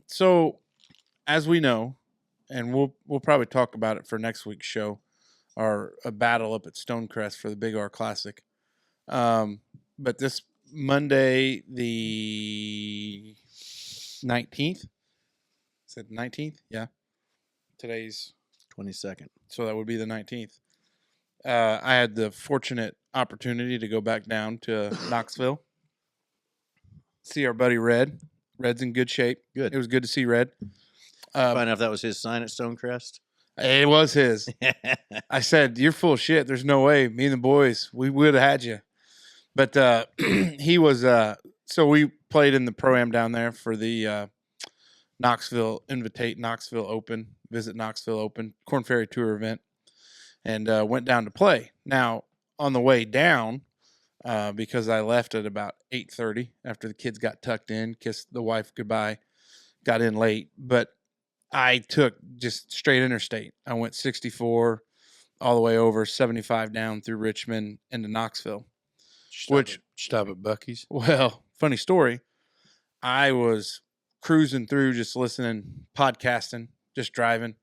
So as we know, and we'll probably talk about it for next week's show, our a battle up at Stonecrest for the Big R Classic. But this Monday, the 19th, is it 19th? Yeah. Today's 22nd. So that would be the 19th. I had the fortunate opportunity to go back down to Knoxville, see our buddy Red. Red's in good shape. Good. It was good to see Red. Find out if that was his sign at Stonecrest. It was his. I said, "You're full of shit. There's no way. Me and the boys, we would have had you." But he was. So we played in the Pro-Am down there for the Knoxville Open, Visit Knoxville Open, Corn Ferry Tour event, and went down to play. Now, on the way down, because I left at about 8:30 after the kids got tucked in, kissed the wife goodbye, got in late, but I took just straight interstate. I went 64 all the way over, 75 down through Richmond into Knoxville. Stop at Buc-ee's. Well, funny story. I was cruising through, just listening, podcasting, just driving.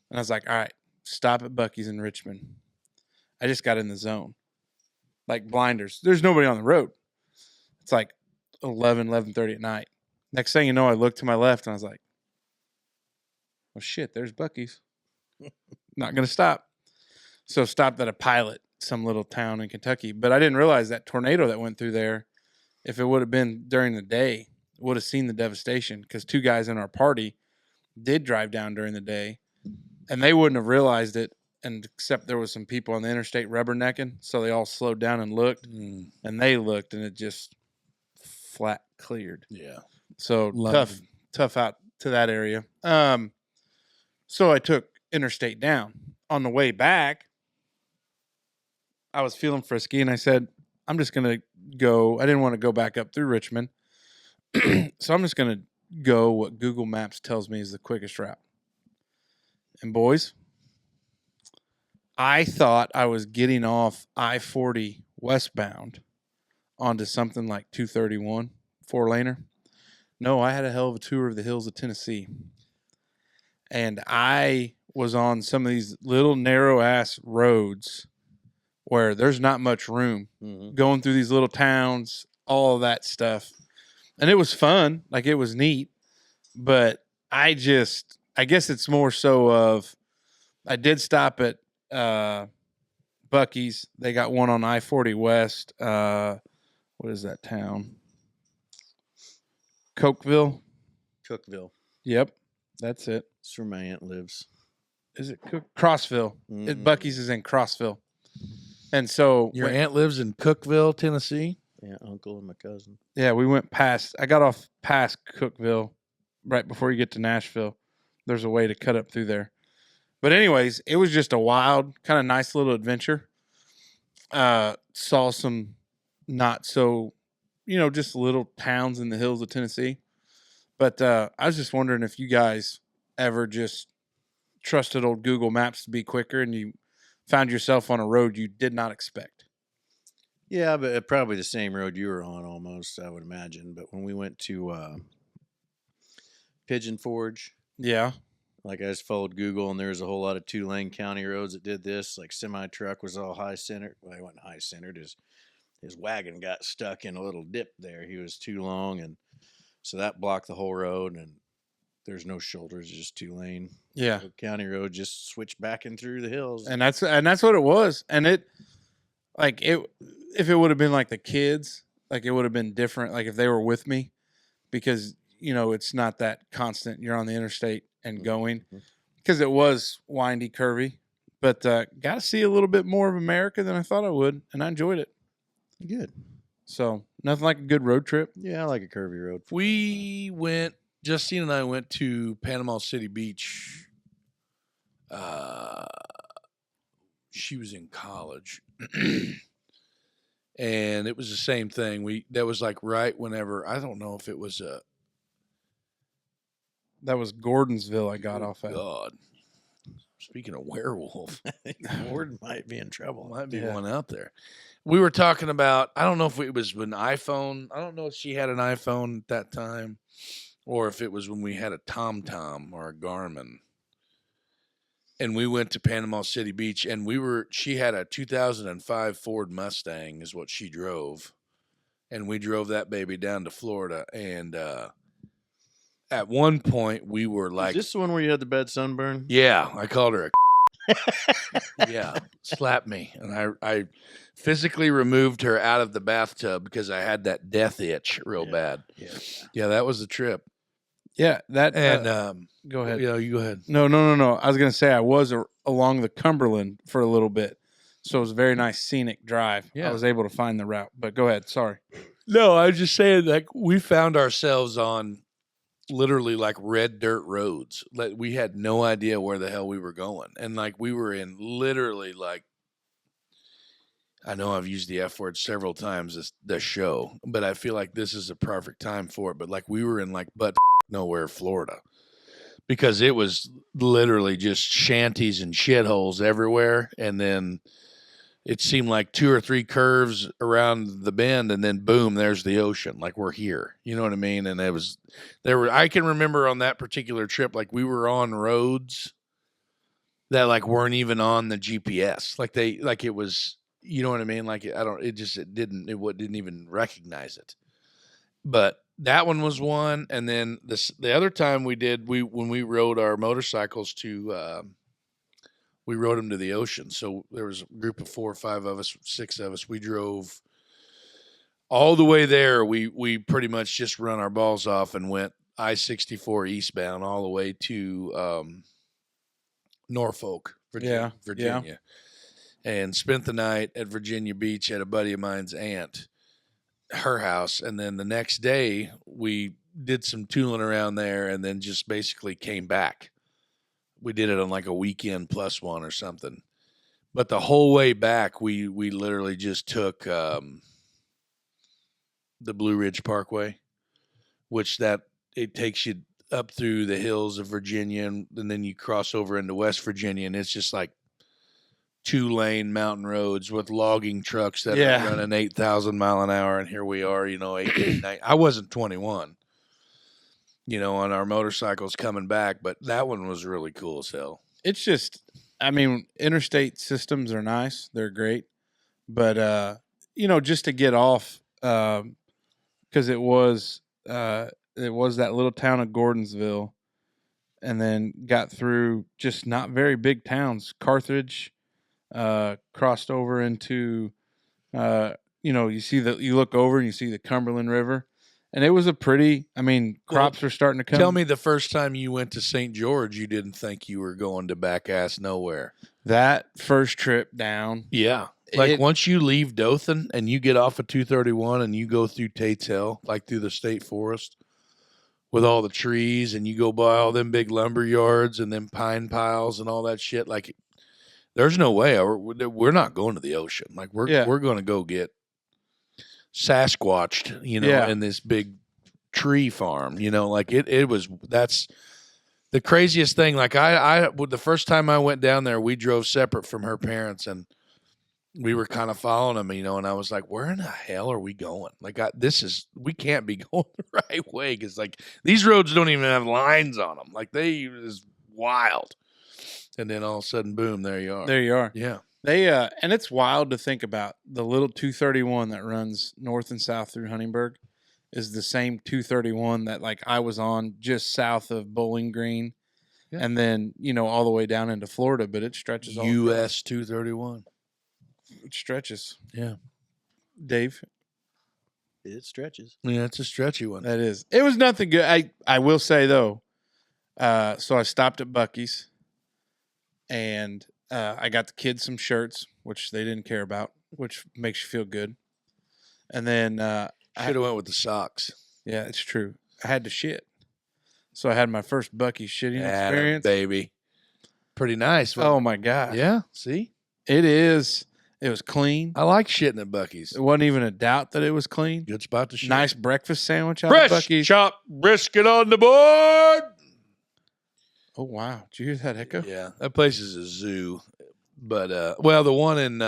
And I was like, all right, stop at Buc-ee's in Richmond. I just got in the zone. Like blinders. There's nobody on the road. It's like 11:30 at night. Next thing you know, I looked to my left and I was like, well, shit, there's Buc-ee's. Not going to stop. So stopped at a Pilot, some little town in Kentucky. But I didn't realize that tornado that went through there, if it would have been during the day, would have seen the devastation, because two guys in our party did drive down during the day, and they wouldn't have realized it, and except there was some people on the interstate rubbernecking, so they all slowed down and looked, and they looked, and it just flat cleared. Yeah. So London. tough out to that area. So I took interstate down. On the way back, I was feeling frisky, and I said, I'm just going to go. I didn't want to go back up through Richmond. So I'm just going to go what Google Maps tells me is the quickest route. And boys, I thought I was getting off I-40 westbound onto something like 231, 4-laner. No, I had a hell of a tour of the hills of Tennessee. And I was on some of these little narrow-ass roads where there's not much room, going through these little towns, all of that stuff. And it was fun. Like, it was neat. But I guess it's more so of, I did stop at Buc-ee's. They got one on I-40 West. What is that town? Cookville. Yep, that's it. That's where my aunt lives. Is it Crossville? Buc-ee's is in Crossville. And so your aunt lives in Cookville, Tennessee? Yeah, uncle and my cousin. Yeah, we went past. I got off past Cookville right before you get to Nashville. There's a way to cut up through there. But anyways, it was just a wild, kind of nice little adventure. Saw some not so, just little towns in the hills of Tennessee. But I was just wondering if you guys ever just trusted old Google Maps to be quicker and you found yourself on a road you did not expect. Yeah, but probably the same road you were on almost, I would imagine. But when we went to Pigeon Forge, yeah, like I just followed Google, and there was a whole lot of 2-lane county roads that did this. Like semi-truck was all high-centered. Well, he wasn't high-centered. His wagon got stuck in a little dip there. He was too long, and so that blocked the whole road, and there's no shoulders, just 2-lane. Yeah. So county road just switched back in through the hills. And that's what it was. And if it would have been like the kids, like it would have been different. Like if they were with me, because, it's not that constant. You're on the interstate and going, because it was windy, curvy, but got to see a little bit more of America than I thought I would. And I enjoyed it. Good. So nothing like a good road trip. Yeah, I like a curvy road. Justine and I went to Panama City Beach. She was in college. And it was the same thing. That was like right whenever, I don't know if it was that was Gordonsville I got off at. God. Speaking of werewolf. Gordon might be in trouble. Might be one out there. We were talking about, I don't know if it was an iPhone. I don't know if she had an iPhone at that time. or if it was when we had a TomTom or a Garmin. And we went to Panama City Beach, and she had a 2005 Ford Mustang is what she drove. And we drove that baby down to Florida. And at one point we were like, Is this the one where you had the bad sunburn? yeah, I called her a yeah, slapped me. And I physically removed her out of the bathtub because I had that death itch real bad. Yeah, that was the trip. Yeah, that And go ahead. Yeah, you go ahead. No. I was gonna say I was along the Cumberland for a little bit, so it was a very nice scenic drive. Yeah. I was able to find the route. But go ahead. Sorry. No, I was just saying, like, we found ourselves on literally like red dirt roads. Like, we had no idea where the hell we were going. And like, we were in literally like, I know I've used the F word several times this show, but I feel like this is a perfect time for it. But like, we were in like nowhere, Florida, because it was literally just shanties and shitholes everywhere. And then it seemed like 2 or 3 curves around the bend, and then boom, there's the ocean. Like, we're here. You know what I mean? And I can remember on that particular trip, like, we were on roads that like weren't even on the GPS. Like it was, you know what I mean? Like, it didn't even recognize it. But that one was one. And then the other time when we rode our motorcycles we rode them to the ocean. So there was a group of 4 or 5 of us, 6 of us. We drove all the way there. We pretty much just run our balls off and went I-64 eastbound all the way to Norfolk, Virginia. And spent the night at Virginia Beach at a buddy of mine's aunt, her house. And then the next day we did some tooling around there and then just basically came back. We did it on like a weekend plus one or something. But the whole way back, we literally just took the Blue Ridge Parkway, which it takes you up through the hills of Virginia, and then you cross over into West Virginia, and it's just like 2-lane mountain roads with logging trucks that are running 8,000 mile an hour. And here we are, 8, 9. I wasn't 21. On our motorcycles coming back, but that one was really cool as hell. It's just, I mean, interstate systems are nice. They're great. But, just to get off, because it was that little town of Gordonsville, and then got through just not very big towns. Carthage, crossed over into, you look over and you see the Cumberland River. And it was crops were starting to come. Tell me the first time you went to St. George, you didn't think you were going to back-ass nowhere. That first trip down. Yeah. Once you leave Dothan and you get off of 231 and you go through Tate's Hill, like through the state forest with all the trees, and you go by all them big lumber yards and them pine piles and all that shit, like, there's no way. We're not going to the ocean. Like, we're going to go get Sasquatched, in this big tree farm, like that's the craziest thing. Like the first time I went down there, we drove separate from her parents and we were kind of following them, and I was like, where in the hell are we going? Like, we can't be going the right way. Cause like these roads don't even have lines on them. Like is wild. And then all of a sudden, boom, there you are. There you are. Yeah. They and it's wild to think about the little 231 that runs north and south through Huntingburg is the same 231 that like I was on just south of Bowling Green, and then all the way down into Florida. But it stretches all US 231. It stretches. Yeah, Dave. It stretches. Yeah, it's a stretchy one. That is. It was nothing good. I will say though. So I stopped at Buc-ee's, and I got the kids some shirts, which they didn't care about, which makes you feel good. And then should have went with the socks. Yeah, it's true. I had to shit, so I had my first Buc-ee's shitting experience. Baby, pretty nice. Oh my god! Yeah, see, it is. It was clean. I like shitting at Buc-ee's. There wasn't even a doubt that it was clean. Good spot to shit. Nice breakfast sandwich out Fresh of Buc-ee's. chopped brisket on the board. Oh wow! Did you hear that echo? Yeah, that place is a zoo. But the one in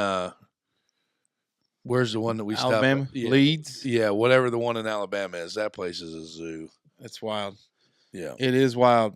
where's the one that we Alabama? stopped at? Yeah. Leeds? Yeah, whatever the one in Alabama is, that place is a zoo. That's wild. Yeah. It is wild.